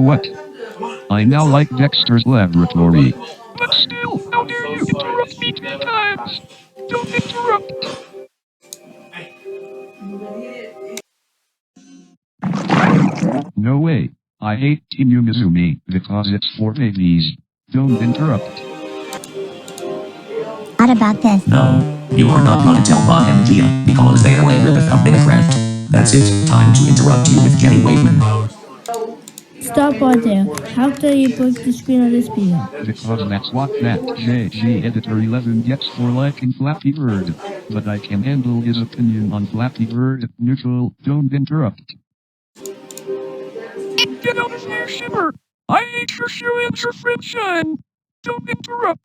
what? I now like Dexter's Laboratory. But still, how dare you interrupt me 2 times? Don't interrupt! No way. I hate Team Umizumi because it's for babies. Don't interrupt. What about this? No, you are not gonna tell Bob and Tia because they are a ripoff of Minecraft. That's it, time to interrupt you with Jenny Wakeman. Stop right there. How dare you break the screen of this video? Because that's what that JG Editor 11 gets for liking Flappy Bird. But I can handle his opinion on Flappy Bird. Neutral, don't interrupt. Get out of here, Shimmer! I hate your shoe and your friendshine! Don't interrupt!